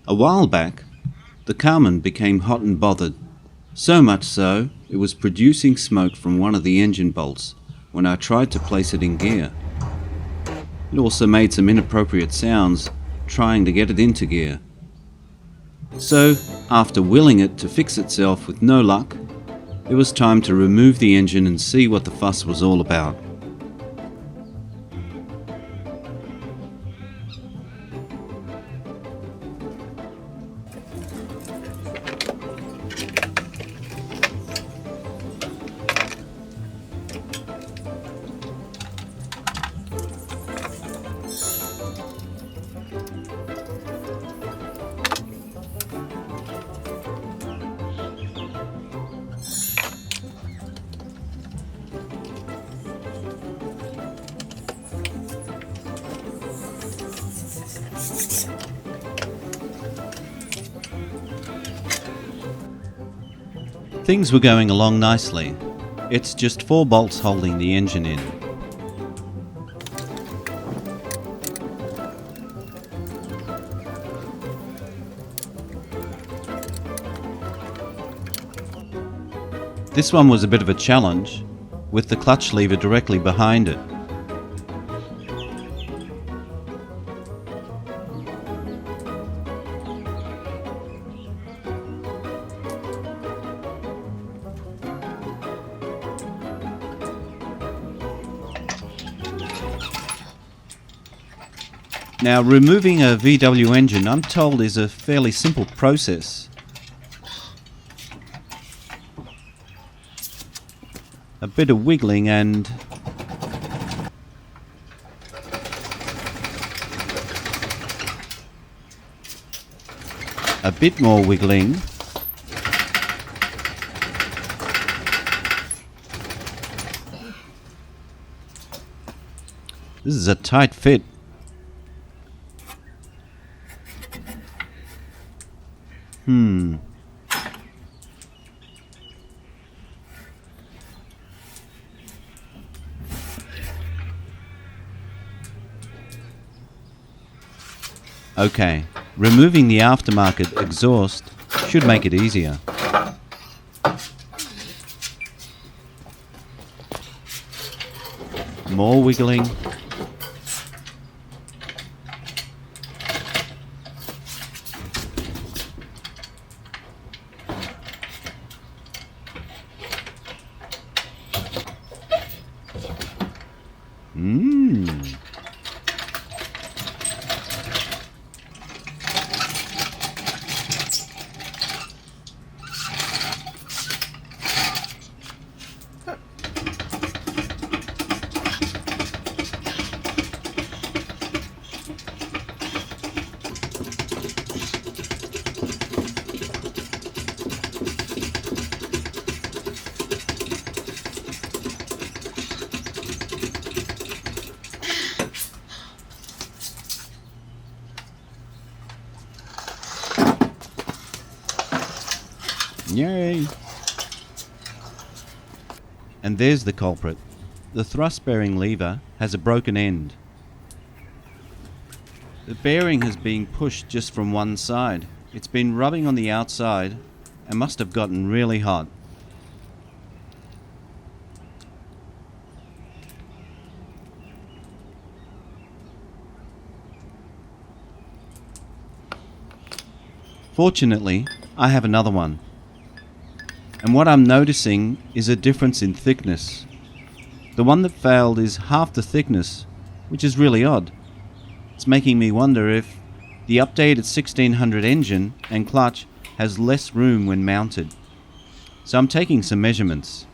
A while back, the Karmann became hot and bothered, so much so it was producing smoke from one of the engine bolts when I tried to place it in gear. It also made some inappropriate sounds trying to get it into gear. So, after willing it to fix itself with no luck, it was time to remove the engine and see what the fuss was all about. Things were going along nicely. It's just 4 bolts holding the engine in. This one was a bit of a challenge, with the clutch lever directly behind it. Now, removing a VW engine, I'm told, is a fairly simple process. A bit of wiggling and a bit more wiggling. This is a tight fit. Okay, removing the aftermarket exhaust should make it easier. More wiggling. Yay! And there's the culprit. The thrust bearing lever has a broken end. The bearing has been pushed just from one side. It's been rubbing on the outside and must have gotten really hot. Fortunately, I have another one. And what I'm noticing is a difference in thickness. The one that failed is half the thickness, which is really odd. It's making me wonder if the updated 1600 engine and clutch has less room when mounted. So I'm taking some measurements.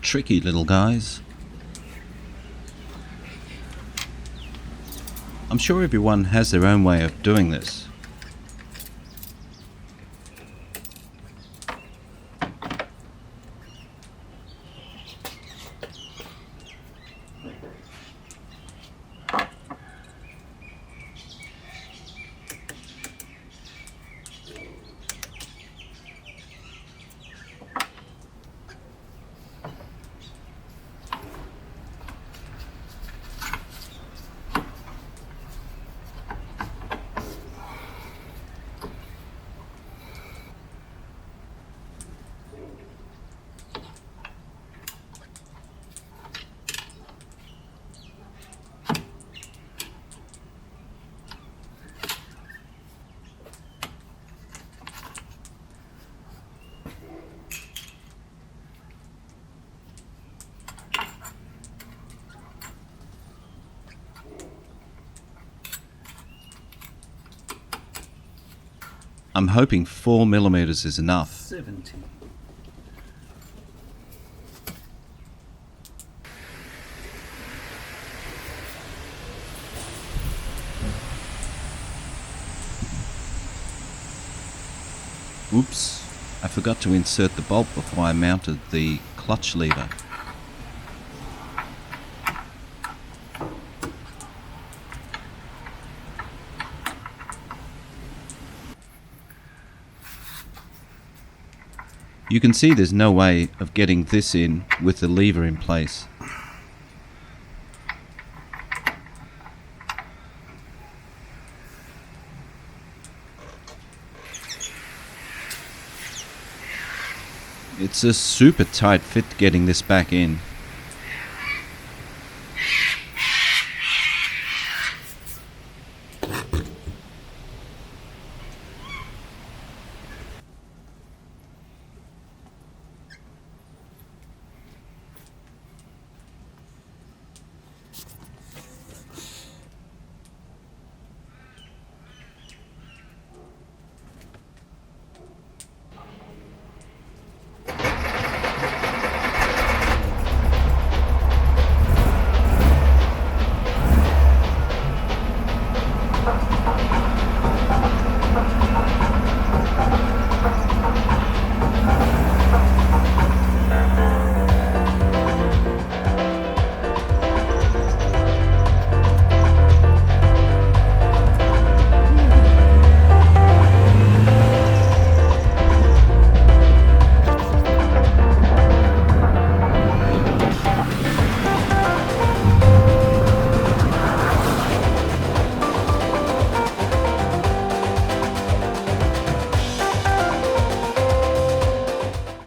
tricky little guys. I'm sure everyone has their own way of doing this. I'm hoping 4mm is enough. 70. Oops, I forgot to insert the bolt before I mounted the clutch lever. You can see there's no way of getting this in with the lever in place. It's a super tight fit getting this back in.